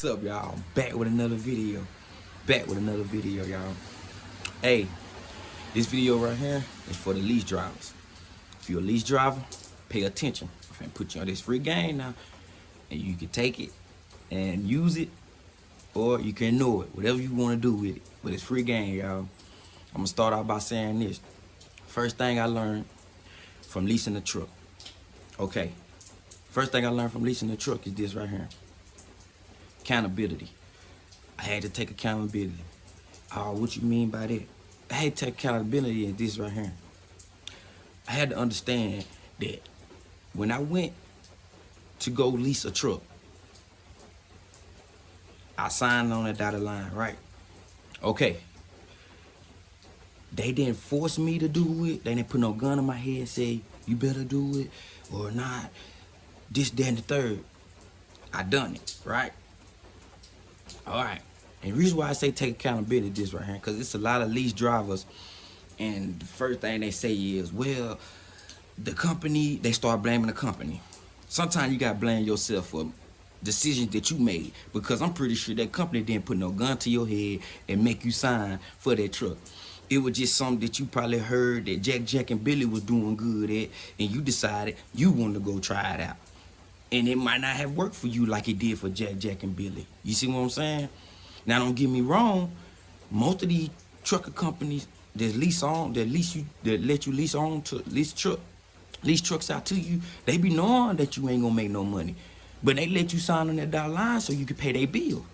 What's up, y'all? Back with another video. Y'all. Hey, this video right here is for the lease drivers. If you're a lease driver, pay attention. I'm finna put you on this free game now, and you can take it and use it, or you can ignore it, whatever you want to do with it. But it's free game, y'all. I'm gonna start out by saying this. First thing I learned from leasing a truck. Okay. First thing I learned from leasing a truck is this right here. Accountability. I had to take accountability. What you mean by that? I had to take accountability in this right here. I had to understand that when I went to go lease a truck, I signed on that dotted line, right? Okay. They didn't force me to do it. They didn't put no gun in my head and say, you better do it or not. This, that, and the third. I done it, right? All right. And the reason why I say take accountability this right here, because it's a lot of lease drivers, and the first thing they say is, well, the company, they start blaming the company. Sometimes you got to blame yourself for decisions that you made, because I'm pretty sure that company didn't put no gun to your head and make you sign for that truck. It was just something that you probably heard that Jack and Billy was doing good at, and you decided you wanted to go try it out. And it might not have worked for you like it did for Jack and Billy. You see what I'm saying? Now, don't get me wrong. Most of these trucker companies that let you lease trucks out to you, they be knowing that you ain't gonna make no money, but they let you sign on that dotted line so you can pay their bill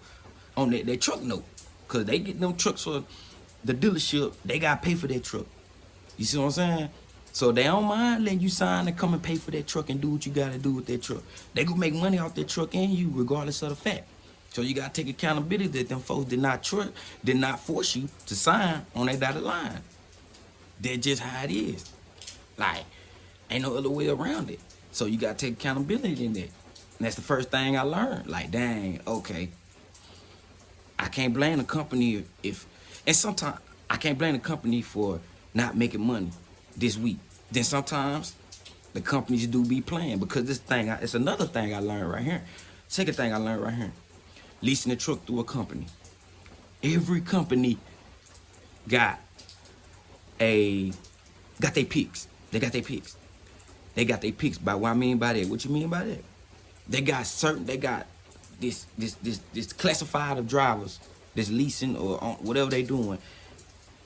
on that truck note, cause they get them trucks for the dealership. They gotta pay for that truck. You see what I'm saying? So they don't mind letting you sign and come and pay for that truck and do what you gotta do with that truck. They gonna make money off that truck and you, regardless of the fact. So you gotta take accountability that them folks did not force you to sign on that dotted line. That's just how it is. Like, ain't no other way around it. So you gotta take accountability in that. And that's the first thing I learned. Like, dang, okay. I can't blame the company and sometimes I can't blame the company for not making money this week. Then sometimes the companies do be playing, because it's another thing I learned right here. Second thing I learned right here. Leasing a truck through a company. Every company got their picks. They got their picks. They got their picks. By what I mean by that? What you mean by that? They got this classified of drivers that's leasing or whatever they doing.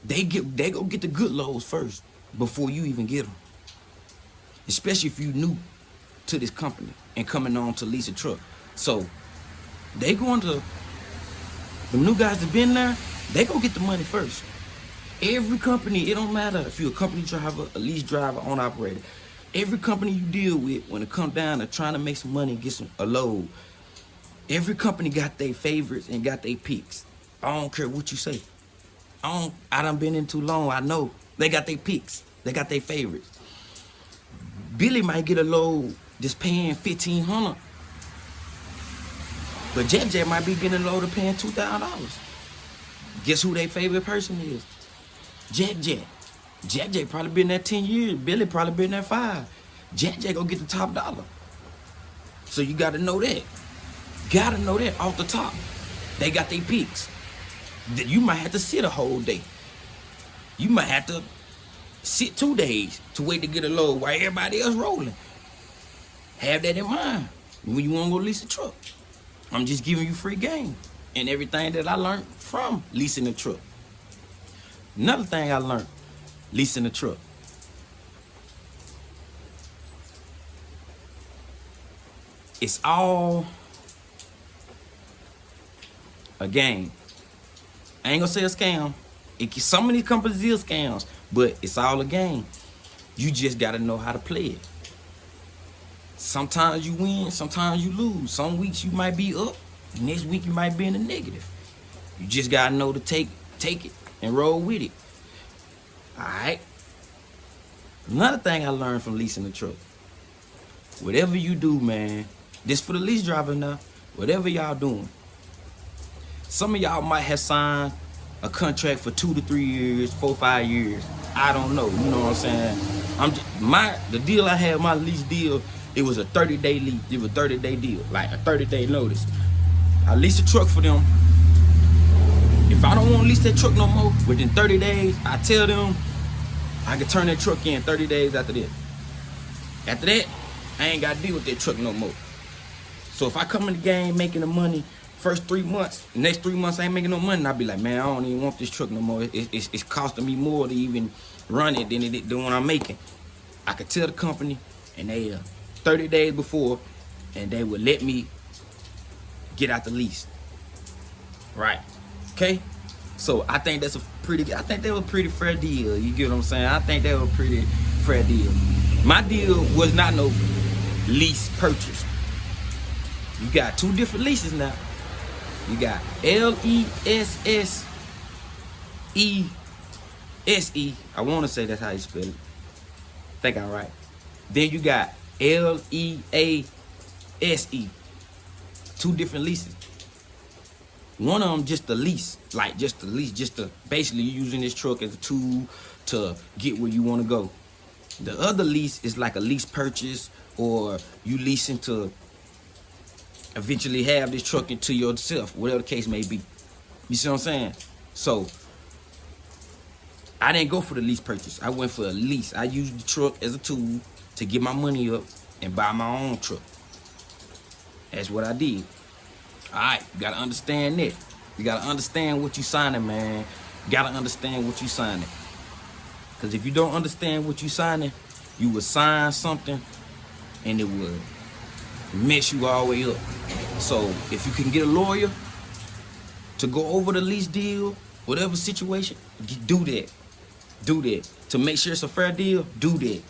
They go get the good loads first before you even get them. Especially if you new to this company and coming on to lease a truck. So they going to, the new guys that been there, they go get the money first. Every company, it don't matter if you're a company driver, a lease driver, owner operator. Every company you deal with, when it comes down to trying to make some money and get a load, every company got their favorites and got their picks. I don't care what you say. I done been in too long. I know they got their picks. They got their favorites. Billy might get a load that's paying $1,500, but Jack might be getting a load of paying $2,000. Guess who their favorite person is? Jack. Jack probably been there 10 years. Billy probably been there 5. Jack go get the top dollar. So you got to know that. Got to know that off the top. They got their picks. You might have to sit a whole day. You might have to sit 2 days to wait to get a load while everybody else rolling. Have that in mind when you want to go lease a truck. I'm just giving you free game and everything that I learned from leasing a truck. Another thing I learned leasing a truck. It's all a game. I ain't gonna say a scam. Some of these companies is scams, but it's all a game. You just gotta know how to play it. Sometimes you win, sometimes you lose. Some weeks you might be up, next week you might be in the negative. You just gotta know to take it and roll with it. Alright? Another thing I learned from leasing a truck. Whatever you do, man, this for the lease driver now, whatever y'all doing. Some of y'all might have signed a contract for 2 to 3 years, 4, 5 years. I don't know. You know what I'm saying? The deal I had, my lease deal, it was a 30-day lease. It was a 30-day deal, like a 30-day notice. I lease a truck for them. If I don't want to lease that truck no more, within 30 days, I tell them I can turn that truck in 30 days after that. After that, I ain't got to deal with that truck no more. So if I come in the game making the money first 3 months, next 3 months I ain't making no money, and I be like, man, I don't even want this truck no more. It's costing me more to even run it than the one I'm making. I could tell the company, and they 30 days before, and they would let me get out the lease. Right? Okay? So I think that's I think that was a pretty fair deal. You get what I'm saying? I think that was a pretty fair deal. My deal was not no lease purchase. You got 2 different leases now. You got Leasese. I want to say that's how you spell it. Think I'm right. Then you got Lease. 2 different leases. One of them just the lease, just to basically using this truck as a tool to get where you want to go. The other lease is like a lease purchase, or you leasing to eventually have this truck into yourself, whatever the case may be. You see what I'm saying? So I didn't go for the lease purchase. I went for a lease. I used the truck as a tool to get my money up and buy my own truck. That's what I did. All right, you gotta understand that. You gotta understand what you signing, man. You gotta understand what you signing. Because if you don't understand what you signing, you will sign something and it will mess you all the way up. So if you can get a lawyer to go over the lease deal, whatever situation, do that. Do that. To make sure it's a fair deal, do that.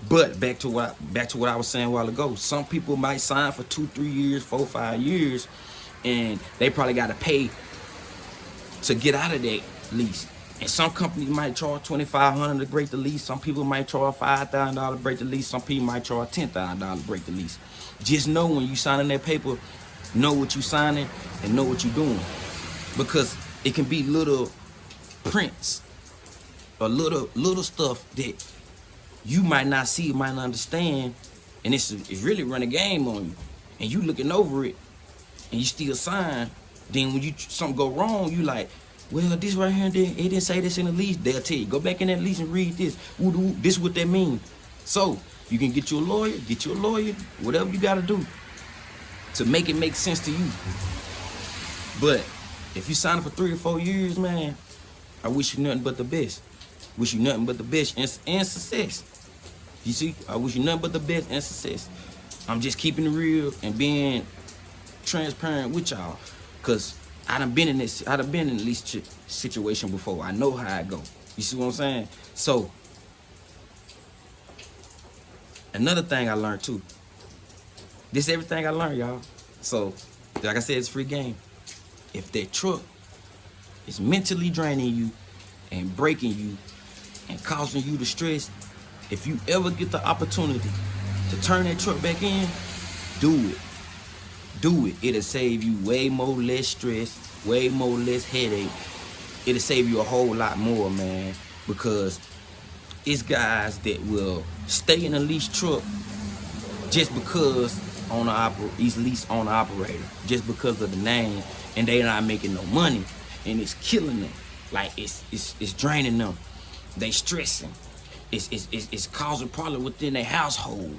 But back to what I was saying a while ago, some people might sign for 2, 3 years, 4, 5 years, and they probably got to pay to get out of that lease. And some companies might charge $2,500 to break the lease. Some people might charge $5,000 to break the lease. Some people might charge $10,000 to break the lease. Just know when you signing that paper, know what you signing and know what you're doing, because it can be little prints or little stuff that you might not see, might not understand, and it's really running a game on you, and you looking over it, and you still sign. Then when something go wrong, you like, well, this right here, it didn't say this in the lease. They'll tell you, go back in that lease and read this. This is what that means. So you can get you a lawyer, whatever you got to do to make it make sense to you. But if you sign for 3 or 4 years, man, I wish you nothing but the best. Wish you nothing but the best and success. You see, I wish you nothing but the best and success. I'm just keeping it real and being transparent with y'all, cause I done been in this situation before. I know how it go. You see what I'm saying? So another thing I learned too. This is everything I learned, y'all. So like I said, it's free game. If that truck is mentally draining you and breaking you and causing you to stress, if you ever get the opportunity to turn that truck back in, do it. Do it. It'll save you way more less stress, way more less headache. It'll save you a whole lot more, man, because it's guys that will stay in a lease truck just because he's lease owner operator, just because of the name, and they not making no money, and it's killing them. Like it's draining them. They stressing. It's causing problems within their household.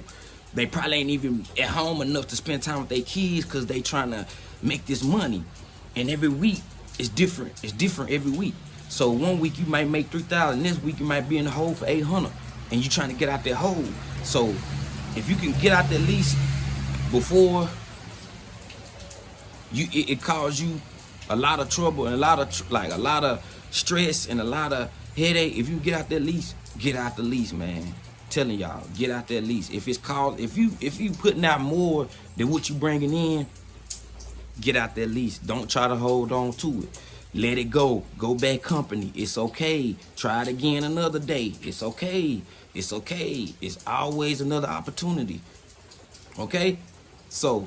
They probably ain't even at home enough to spend time with their kids because they trying to make this money. And every week is different. It's different every week. So one week you might make $3,000. This week you might be in the hole for $800, and you trying to get out that hole. So if you can get out that lease before it cause you a lot of trouble and a lot of stress and a lot of headache. If you get out that lease, get out the lease, man. Telling y'all, get out that lease. If you putting out more than what you bringing in, get out that lease. Don't try to hold on to it. Let it go. Go back company. It's okay. Try it again another day. It's okay. It's okay. It's always another opportunity. Okay? So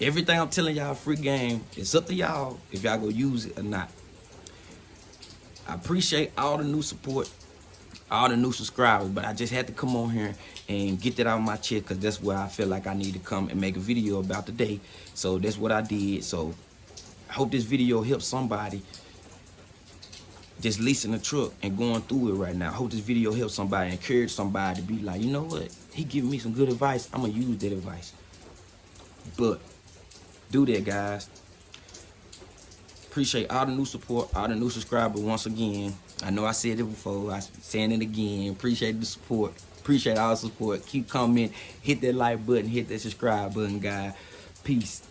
everything I'm telling y'all, free game. It's up to y'all if y'all go use it or not. I appreciate all the new support. all the new subscribers. But I just had to come on here and get that out of my chest, because that's where I feel like I need to come and make a video about today. So that's what I did. So I hope this video helps somebody just leasing a truck and going through it right now. I hope this video helps somebody, encourage somebody to be like, you know what, he giving me some good advice, I'm gonna use that advice. But do that, guys. Appreciate all the new support, all the new subscribers once again. I know I said it before, I'm saying it again. Appreciate the support, appreciate all the support. Keep commenting, hit that like button, hit that subscribe button, guys. Peace.